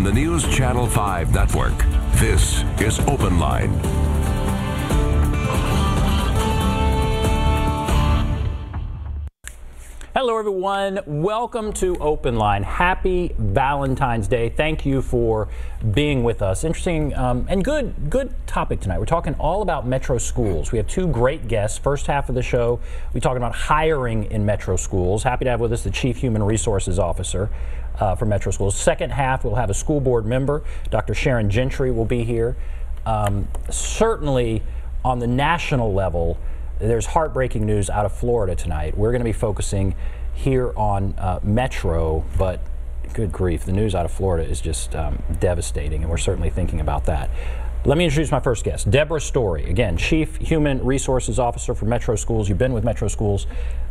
on the NewsChannel 5 network. This is OpenLine. Hello everyone, welcome to OpenLine. Happy Valentine's Day. Thank you for being with us. Interesting and good topic tonight. We're talking all about Metro schools. We have two great guests. First half of the show, we're talking about hiring in Metro schools. Happy to have with us the Chief Human Resources Officer for Metro schools. Second half, we'll have a school board member. Dr. Sharon Gentry will be here. Certainly on the national level, there's heartbreaking news out of Florida tonight. We're going to be focusing here on Metro, but good grief, the news out of Florida is just devastating, and we're certainly thinking about that. Let me introduce my first guest, Deborah Story. Again, Chief Human Resources Officer for Metro Schools. You've been with Metro Schools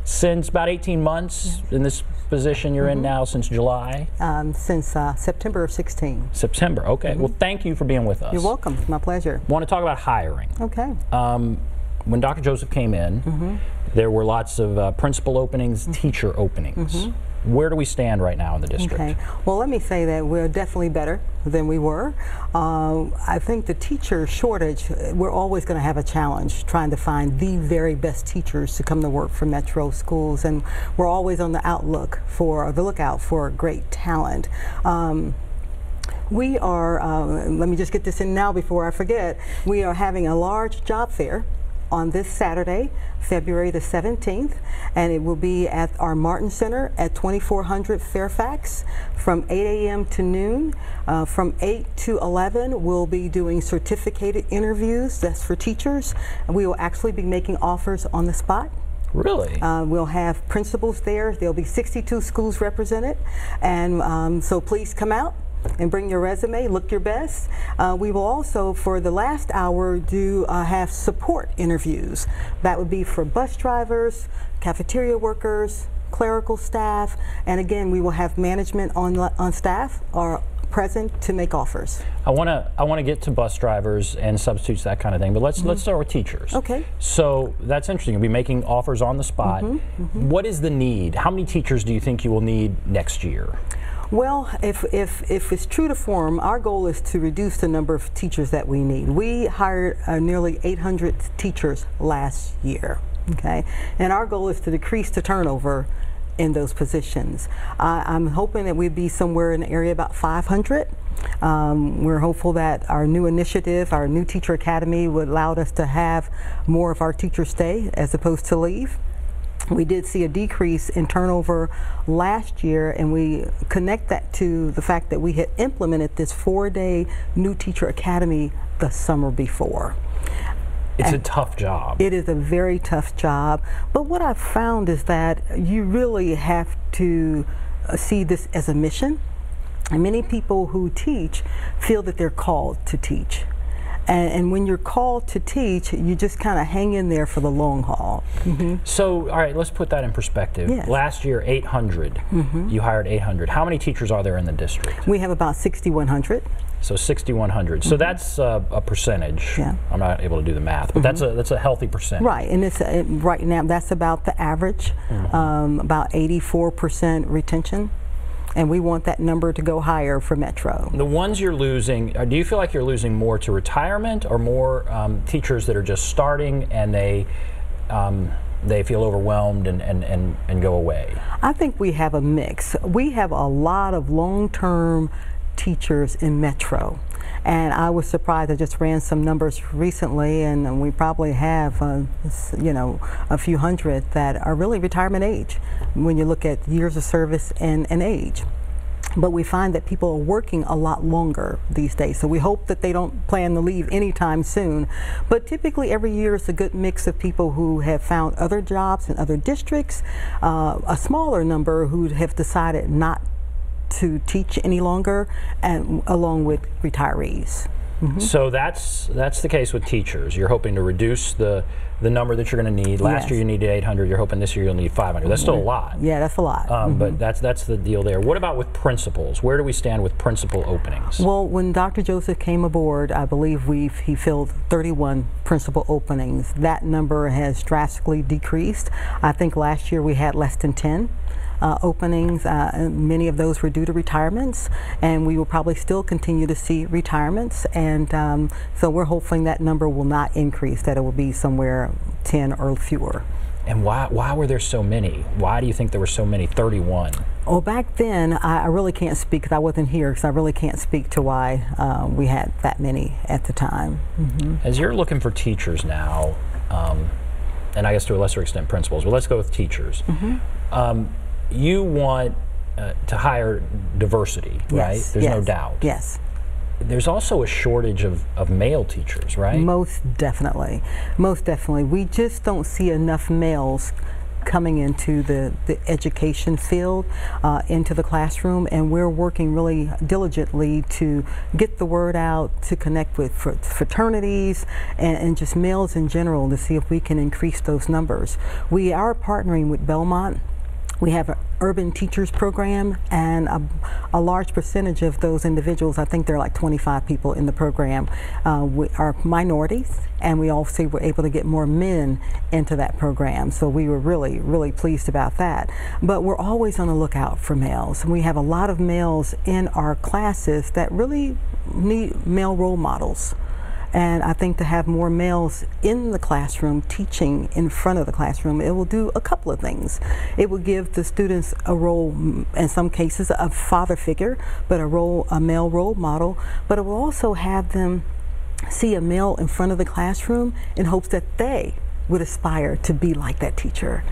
since about 18 months in this position you're in now, since July? Since September of 16. September, okay. Well, thank you for being with us. You're welcome, it's my pleasure. Want to talk about hiring. Okay. When Dr. Joseph came in, there were lots of principal openings, teacher openings. Where do we stand right now in the district? Okay. Well, let me say that we're definitely better than we were. I think the teacher shortage, we're always going to have a challenge trying to find the very best teachers to come to work for Metro schools, and we're always on the lookout for great talent. We are, let me just get this in now before I forget, we are having a large job fair on this Saturday, February the 17th, and it will be at our Martin Center at 2400 Fairfax from 8 a.m. to noon. From 8 to 11, we'll be doing certificated interviews. That's for teachers. We will actually be making offers on the spot. Really? We'll have principals there. There'll be 62 schools represented, and so please come out and bring your resume, look your best. We will also, for the last hour, have support interviews. That would be for bus drivers, cafeteria workers, clerical staff, and again, we will have management on staff or present to make offers. I want to get to bus drivers and substitutes, that kind of thing, but let's start with teachers. Okay. So that's interesting. You'll be making offers on the spot. What is the need? How many teachers do you think you will need next year? Well, if it's true to form, our goal is to reduce the number of teachers that we need. We hired nearly 800 teachers last year, okay? And our goal is to decrease the turnover in those positions. I'm hoping that we'd be somewhere in the area about 500. We're hopeful that our new initiative, our new teacher academy, would allow us to have more of our teachers stay as opposed to leave. We did see a decrease in turnover last year, and we connect that to the fact that we had implemented this 4-day new teacher academy the summer before. It's a tough job. It is a very tough job, but what I've found is that you really have to see this as a mission, and many people who teach feel that they're called to teach. And when you're called to teach, you just kind of hang in there for the long haul. So, all right, let's put that in perspective. Yes. Last year, 800. You hired 800. How many teachers are there in the district? We have about 6,100. So 6,100. So that's a percentage. Yeah. I'm not able to do the math, but that's a healthy percentage. Right, and it's right now that's about the average, about 84% retention. And we want that number to go higher for Metro. The ones you're losing, do you feel like you're losing more to retirement or more teachers that are just starting and they feel overwhelmed and go away? I think we have a mix. We have a lot of long-term teachers in Metro. And I was surprised. I just ran some numbers recently, and we probably have, you know, a few hundred that are really retirement age when you look at years of service and age. But we find that people are working a lot longer these days, so we hope that they don't plan to leave anytime soon. But typically every year is a good mix of people who have found other jobs in other districts, a smaller number who have decided not to teach any longer, and along with retirees. So that's the case with teachers. You're hoping to reduce the number that you're going to need. Last year you needed 800. You're hoping this year you'll need 500. That's still a lot. Yeah, that's a lot. But that's the deal there. What about with principals? Where do we stand with principal openings? Well, when Dr. Joseph came aboard, I believe he filled 31 principal openings. That number has drastically decreased. I think last year we had less than 10. openings. Many of those were due to retirements, and we will probably still continue to see retirements. And so we're hoping that number will not increase, that it will be somewhere 10 or fewer. And why were there so many? Why do you think there were so many, 31? Well, back then, I really can't speak, because I wasn't here, because I really can't speak to why we had that many at the time. As you're looking for teachers now, and I guess to a lesser extent principals, but let's go with teachers. You want to hire diversity, right? Yes, There's yes, no doubt. Yes. There's also a shortage of male teachers, right? Most definitely. Most definitely. We just don't see enough males coming into the education field, into the classroom, and we're working really diligently to get the word out, to connect with fraternities and just males in general, to see if we can increase those numbers. We are partnering with Belmont. We have an urban teachers program, and a large percentage of those individuals, I think there are like 25 people in the program, are minorities, and we also were able to get more men into that program. So we were really, really pleased about that. But we're always on the lookout for males. We have a lot of males in our classes that really need male role models. And I think to have more males in the classroom, teaching in front of the classroom, it will do a couple of things. It will give the students a role, in some cases, a father figure, but a male role model. But it will also have them see a male in front of the classroom in hopes that they would aspire to be like that teacher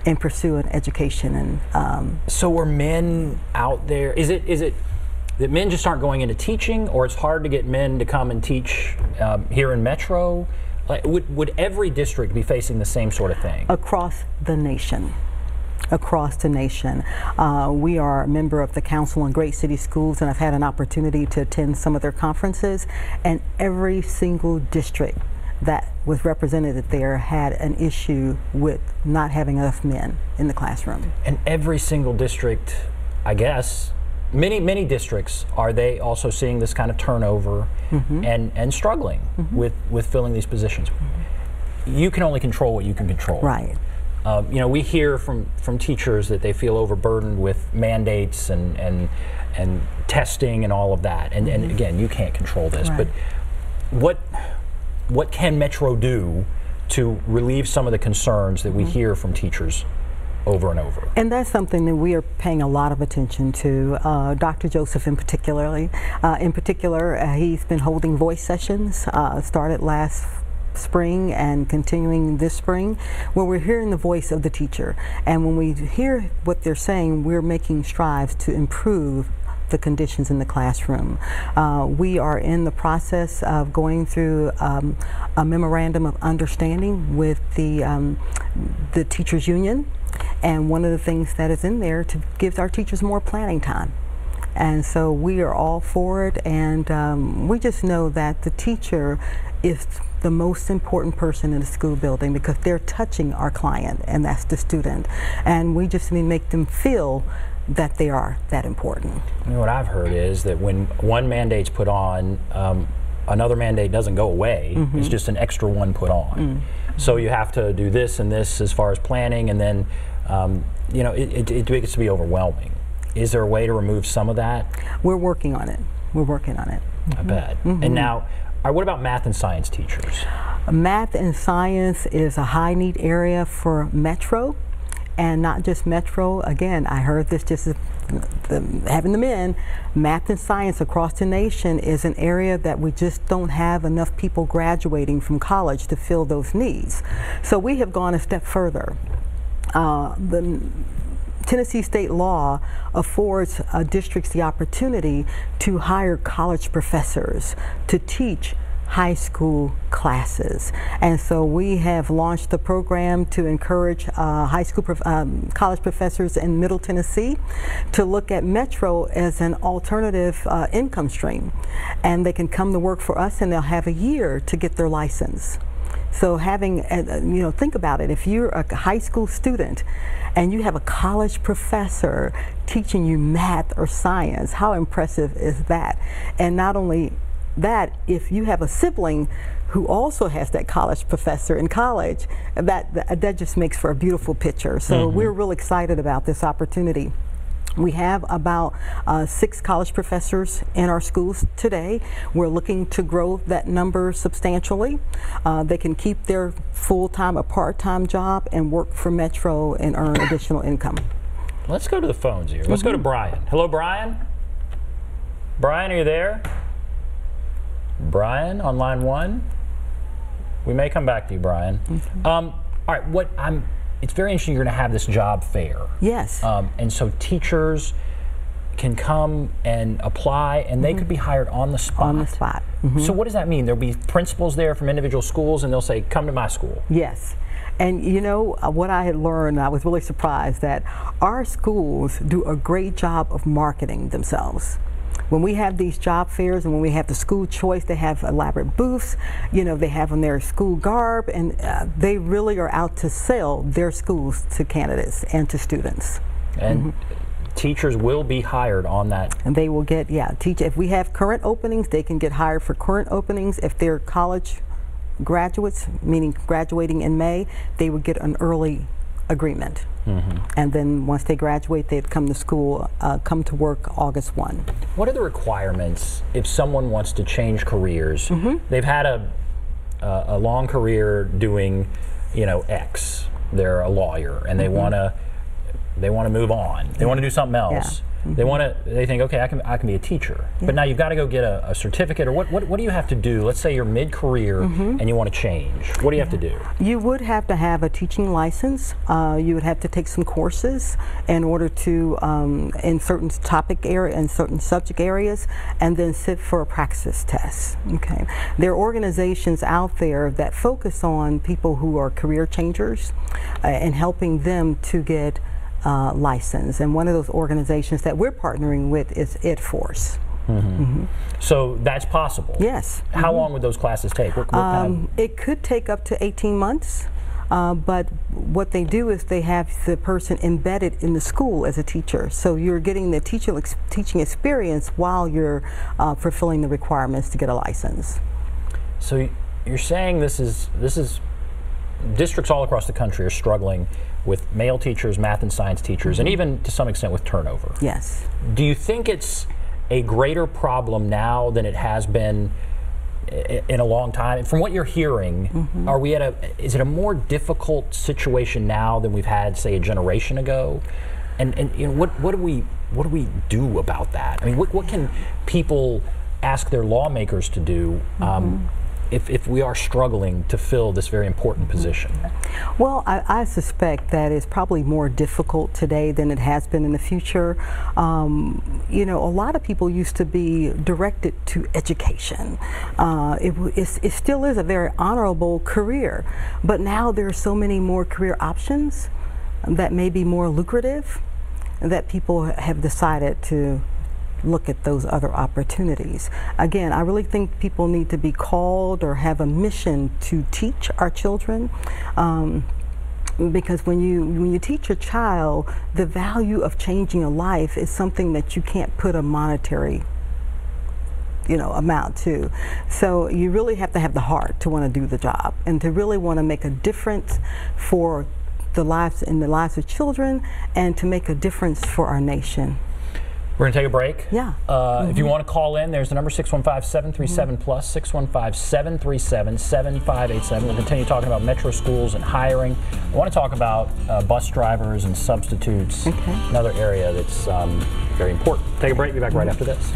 and pursue an education. And so are men out there? Is it that men just aren't going into teaching, or it's hard to get men to come and teach here in Metro? Like, would every district be facing the same sort of thing? Across the nation. Across the nation. We are a member of the Council on Great City Schools, and I've had an opportunity to attend some of their conferences, and every single district that was represented there had an issue with not having enough men in the classroom. And every single district, I guess, many districts, are they also seeing this kind of turnover and struggling with filling these positions? You can only control what you can control. Right. You know, we hear from teachers that they feel overburdened with mandates and testing and all of that. And again, you can't control this, Right. but what can Metro do to relieve some of the concerns that we hear from teachers over and over? And that's something that we are paying a lot of attention to. Dr. Joseph in particular, he's been holding voice sessions, started last spring and continuing this spring, where we're hearing the voice of the teacher. And when we hear what they're saying, we're making strides to improve the conditions in the classroom. We are in the process of going through a memorandum of understanding with the teachers union, and one of the things that is in there to give our teachers more planning time. And so we are all for it, and we just know that the teacher is the most important person in the school building, because they're touching our client, and that's the student. And we just need to make them feel that they are that important. You know, what I've heard is that when one mandate's put on, another mandate doesn't go away. It's just an extra one put on. So you have to do this and this as far as planning, and then you know, it gets to be overwhelming. Is there a way to remove some of that? We're working on it. We're working on it. I bet. And now, what about math and science teachers? Math and science is a high need area for Metro, and not just Metro. Again, I heard this just as having them in. Math and science across the nation is an area that we just don't have enough people graduating from college to fill those needs. So we have gone a step further. The Tennessee state law affords districts the opportunity to hire college professors to teach high school classes. And so we have launched the program to encourage college professors in Middle Tennessee to look at Metro as an alternative income stream. And they can come to work for us, and they'll have a year to get their license. So having, you know, think about it. If you're a high school student and you have a college professor teaching you math or science, how impressive is that? And not only that, if you have a sibling who also has that college professor in college, that just makes for a beautiful picture. So we're real excited about this opportunity. We have about 6 college professors in our schools today. We're looking to grow that number substantially. They can keep their full-time or part-time job and work for Metro and earn additional income. Let's go to the phones here. Let's go to Brian. Hello, Brian? Brian, are you there? Brian on line 1? We may come back to you, Brian. All right, it's very interesting you're going to have this job fair. Yes. And so teachers can come and apply, and they could be hired on the spot. On the spot. So what does that mean? There'll be principals there from individual schools, and they'll say, come to my school. Yes. And you know, what I had learned, I was really surprised that our schools do a great job of marketing themselves. When we have these job fairs and when we have the school choice, they have elaborate booths, you know, they have on their school garb, and they really are out to sell their schools to candidates and to students. And teachers will be hired on that. And they will get, if we have current openings, they can get hired for current openings. If they're college graduates, meaning graduating in May, they would get an early agreement. And then once they graduate, they'd come to school, come to work August 1. What are the requirements if someone wants to change careers? They've had a long career doing, you know, X. They're a lawyer, and they want to move on. They want to do something else. They think, okay, I can be a teacher. But now you've got to go get a certificate, or what do you have to do? Let's say you're mid-career and you want to change. What do you have to do? You would have to have a teaching license. You would have to take some courses in order to, in certain topic area and certain subject areas, and then sit for a praxis test. Okay. There are organizations out there that focus on people who are career changers and helping them to get license, and one of those organizations that we're partnering with is EdForce. So that's possible? Yes. How long would those classes take? What kind of... It could take up to 18 months, but what they do is they have the person embedded in the school as a teacher, so you're getting the teaching experience while you're fulfilling the requirements to get a license. So you're saying this is districts all across the country are struggling with male teachers, math and science teachers, and even to some extent with turnover. Yes. Do you think it's a greater problem now than it has been in a long time? From what you're hearing, are we is it a more difficult situation now than we've had, say, a generation ago? And you know, what do we do about that? I mean, what can people ask their lawmakers to do if we are struggling to fill this very important position? Well, I suspect that it's probably more difficult today than it has been in the future. You know, a lot of people used to be directed to education. It still is a very honorable career, but now there are so many more career options that may be more lucrative that people have decided to look at those other opportunities. Again, I really think people need to be called or have a mission to teach our children, because when you teach a child, the value of changing a life is something that you can't put a monetary, you know, amount to. So you really have to have the heart to want to do the job and to really want to make a difference for the lives of children and to make a difference for our nation. We're going to take a break. Yeah. If you want to call in, there's the number 615-737-PLUS, 615-737-7587. We'll continue talking about Metro schools and hiring. I want to talk about bus drivers and substitutes, another area that's very important. Take a break. Be back right after this.